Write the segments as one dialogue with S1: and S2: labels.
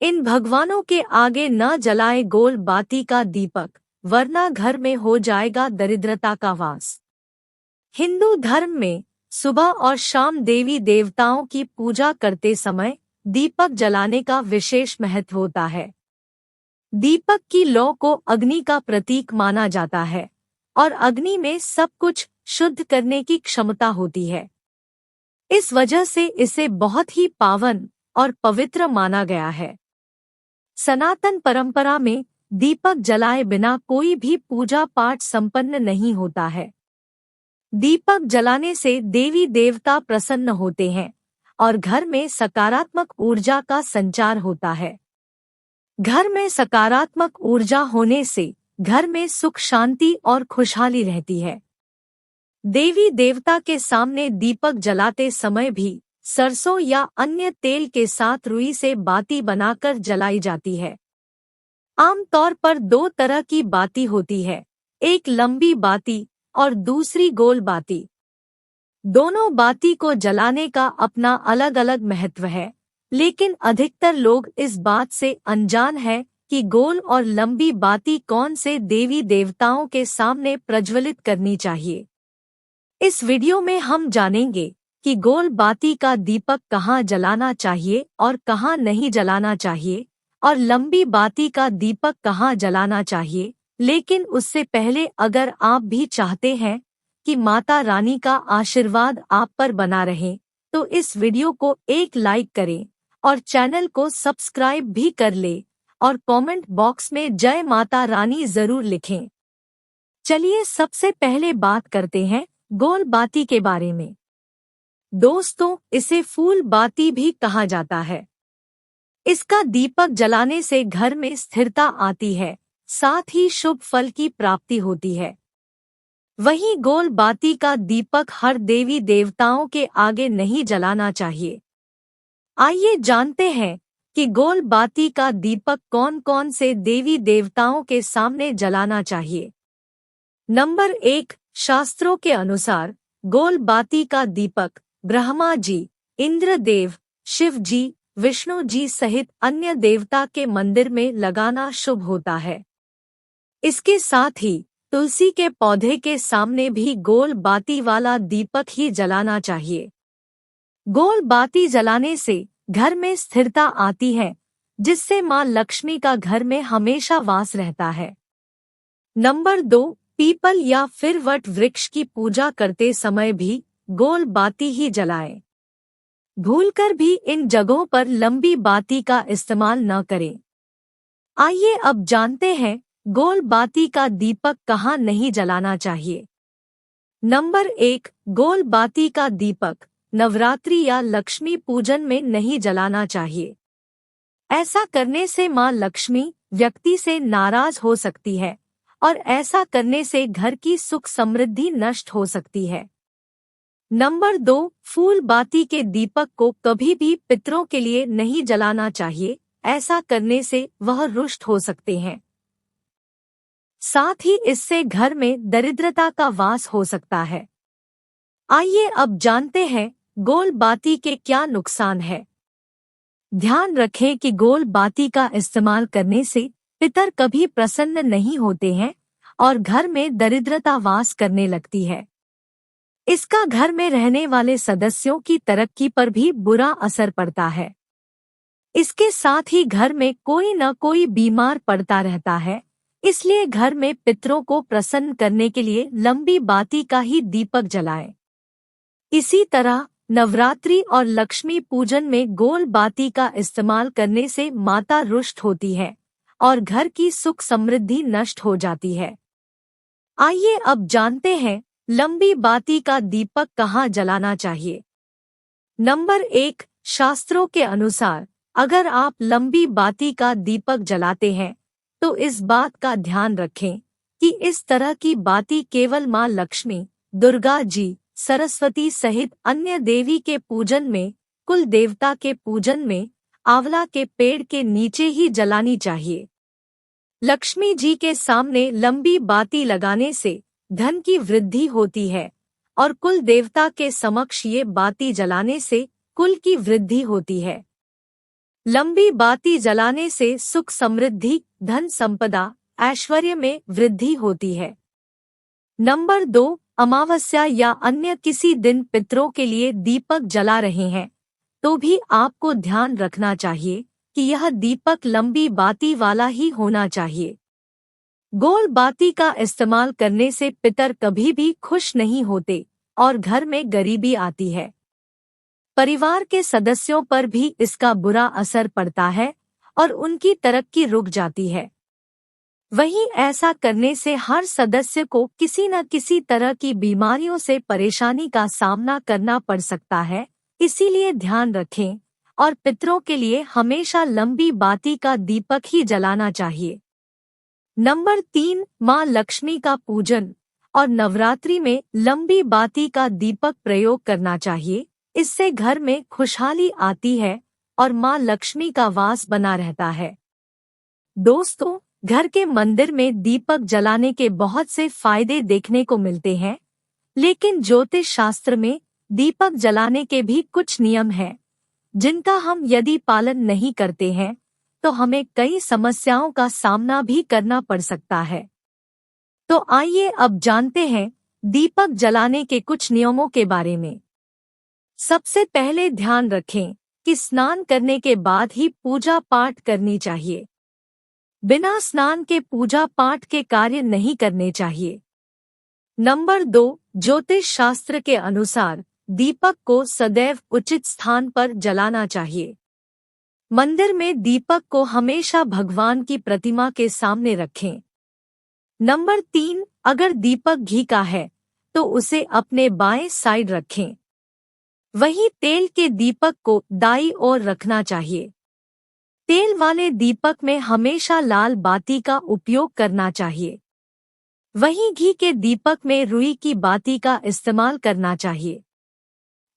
S1: इन भगवानों के आगे न जलाए गोल बाती का दीपक, वरना घर में हो जाएगा दरिद्रता का वास। हिंदू धर्म में सुबह और शाम देवी देवताओं की पूजा करते समय दीपक जलाने का विशेष महत्व होता है। दीपक की लौ को अग्नि का प्रतीक माना जाता है और अग्नि में सब कुछ शुद्ध करने की क्षमता होती है। इस वजह से इसे बहुत ही पावन और पवित्र माना गया है। सनातन परंपरा में दीपक जलाए बिना कोई भी पूजा पाठ संपन्न नहीं होता है। दीपक जलाने से देवी देवता प्रसन्न होते हैं और घर में सकारात्मक ऊर्जा का संचार होता है। घर में सकारात्मक ऊर्जा होने से घर में सुख शांति और खुशहाली रहती है। देवी देवता के सामने दीपक जलाते समय भी सरसों या अन्य तेल के साथ रुई से बाती बनाकर जलाई जाती है। आमतौर पर दो तरह की बाती होती है, एक लंबी बाती और दूसरी गोल बाती। दोनों बाती को जलाने का अपना अलग अलग महत्व है, लेकिन अधिकतर लोग इस बात से अनजान है कि गोल और लंबी बाती कौन से देवी देवताओं के सामने प्रज्वलित करनी चाहिए। इस वीडियो में हम जानेंगे कि गोल बाती का दीपक कहाँ जलाना चाहिए और कहाँ नहीं जलाना चाहिए, और लंबी बाती का दीपक कहाँ जलाना चाहिए। लेकिन उससे पहले अगर आप भी चाहते हैं कि माता रानी का आशीर्वाद आप पर बना रहे, तो इस वीडियो को एक लाइक करें और चैनल को सब्सक्राइब भी कर ले और कमेंट बॉक्स में जय माता रानी जरूर लिखें। चलिए सबसे पहले बात करते हैं गोल बाती के बारे में। दोस्तों, इसे फूल बाती भी कहा जाता है। इसका दीपक जलाने से घर में स्थिरता आती है, साथ ही शुभ फल की प्राप्ति होती है। वहीं गोल बाती का दीपक हर देवी देवताओं के आगे नहीं जलाना चाहिए। आइए जानते हैं कि गोल बाती का दीपक कौन कौन से देवी देवताओं के सामने जलाना चाहिए। नंबर 1, शास्त्रों के अनुसार गोल बाती का दीपक ब्रह्मा जी, इंद्र देव, शिव जी, विष्णु जी सहित अन्य देवता के मंदिर में लगाना शुभ होता है। इसके साथ ही तुलसी के पौधे के सामने भी गोल बाती वाला दीपक ही जलाना चाहिए। गोल बाती जलाने से घर में स्थिरता आती है, जिससे मां लक्ष्मी का घर में हमेशा वास रहता है। नंबर 2, पीपल या फिर वट वृक्ष की पूजा करते समय भी गोल बाती ही जलाएं। भूलकर भी इन जगहों पर लंबी बाती का इस्तेमाल न करें। आइए अब जानते हैं गोल बाती का दीपक कहाँ नहीं जलाना चाहिए। नंबर 1, गोल बाती का दीपक नवरात्रि या लक्ष्मी पूजन में नहीं जलाना चाहिए। ऐसा करने से मां लक्ष्मी व्यक्ति से नाराज हो सकती है और ऐसा करने से घर की सुख समृद्धि नष्ट हो सकती है। नंबर 2, फूल बाती के दीपक को कभी भी पितरों के लिए नहीं जलाना चाहिए। ऐसा करने से वह रुष्ट हो सकते हैं। साथ ही इससे घर में दरिद्रता का वास हो सकता है। आइए अब जानते हैं गोल बाती के क्या नुकसान है। ध्यान रखें कि गोल बाती का इस्तेमाल करने से पितर कभी प्रसन्न नहीं होते हैं और घर में दरिद्रता वास करने लगती है। इसका घर में रहने वाले सदस्यों की तरक्की पर भी बुरा असर पड़ता है। इसके साथ ही घर में कोई न कोई बीमार पड़ता रहता है, इसलिए घर में पितरों को प्रसन्न करने के लिए लंबी बाती का ही दीपक जलाएं। इसी तरह नवरात्रि और लक्ष्मी पूजन में गोल बाती का इस्तेमाल करने से माता रुष्ट होती है और घर की सुख समृद्धि नष्ट हो जाती है। आइए अब जानते हैं लंबी बाती का दीपक कहाँ जलाना चाहिए। नंबर 1, शास्त्रों के अनुसार अगर आप लंबी बाती का दीपक जलाते हैं तो इस बात का ध्यान रखें कि इस तरह की बाती केवल मां लक्ष्मी, दुर्गा जी, सरस्वती सहित अन्य देवी के पूजन में, कुल देवता के पूजन में, आंवला के पेड़ के नीचे ही जलानी चाहिए। लक्ष्मी जी के सामने लंबी बाती लगाने से धन की वृद्धि होती है और कुल देवता के समक्ष ये बाती जलाने से कुल की वृद्धि होती है। लंबी बाती जलाने से सुख समृद्धि, धन संपदा, ऐश्वर्य में वृद्धि होती है। नंबर 2, अमावस्या या अन्य किसी दिन पितरों के लिए दीपक जला रहे हैं तो भी आपको ध्यान रखना चाहिए कि यह दीपक लंबी बाती वाला ही होना चाहिए। गोल बाती का इस्तेमाल करने से पितर कभी भी खुश नहीं होते और घर में गरीबी आती है। परिवार के सदस्यों पर भी इसका बुरा असर पड़ता है और उनकी तरक्की रुक जाती है। वहीं ऐसा करने से हर सदस्य को किसी न किसी तरह की बीमारियों से परेशानी का सामना करना पड़ सकता है, इसीलिए ध्यान रखें और पितरों के लिए हमेशा लंबी बाती का दीपक ही जलाना चाहिए। नंबर 3, माँ लक्ष्मी का पूजन और नवरात्रि में लंबी बाती का दीपक प्रयोग करना चाहिए। इससे घर में खुशहाली आती है और माँ लक्ष्मी का वास बना रहता है। दोस्तों, घर के मंदिर में दीपक जलाने के बहुत से फायदे देखने को मिलते हैं, लेकिन ज्योतिष शास्त्र में दीपक जलाने के भी कुछ नियम हैं, जिनका हम यदि पालन नहीं करते हैं तो हमें कई समस्याओं का सामना भी करना पड़ सकता है। तो आइए अब जानते हैं दीपक जलाने के कुछ नियमों के बारे में। सबसे पहले ध्यान रखें कि स्नान करने के बाद ही पूजा पाठ करनी चाहिए। बिना स्नान के पूजा पाठ के कार्य नहीं करने चाहिए। नंबर 2, ज्योतिष शास्त्र के अनुसार दीपक को सदैव उचित स्थान पर जलाना चाहिए। मंदिर में दीपक को हमेशा भगवान की प्रतिमा के सामने रखें। नंबर 3, अगर दीपक घी का है तो उसे अपने बाएं साइड रखें। वहीं तेल के दीपक को दाईं ओर रखना चाहिए। तेल वाले दीपक में हमेशा लाल बाती का उपयोग करना चाहिए। वहीं घी के दीपक में रुई की बाती का इस्तेमाल करना चाहिए।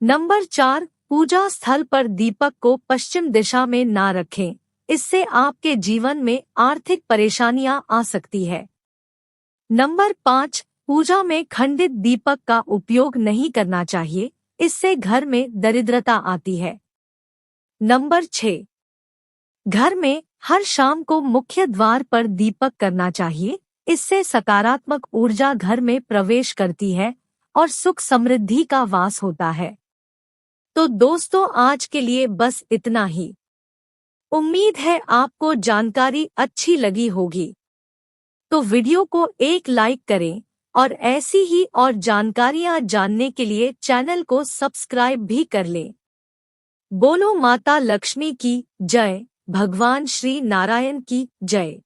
S1: नंबर 4, पूजा स्थल पर दीपक को पश्चिम दिशा में ना रखें, इससे आपके जीवन में आर्थिक परेशानियां आ सकती है। नंबर 5, पूजा में खंडित दीपक का उपयोग नहीं करना चाहिए, इससे घर में दरिद्रता आती है। नंबर 6, घर में हर शाम को मुख्य द्वार पर दीपक करना चाहिए, इससे सकारात्मक ऊर्जा घर में प्रवेश करती है और सुख समृद्धि का वास होता है। तो दोस्तों, आज के लिए बस इतना ही। उम्मीद है आपको जानकारी अच्छी लगी होगी। तो वीडियो को एक लाइक करें और ऐसी ही और जानकारियां जानने के लिए चैनल को सब्सक्राइब भी कर लें। बोलो माता लक्ष्मी की जय, भगवान श्री नारायण की जय।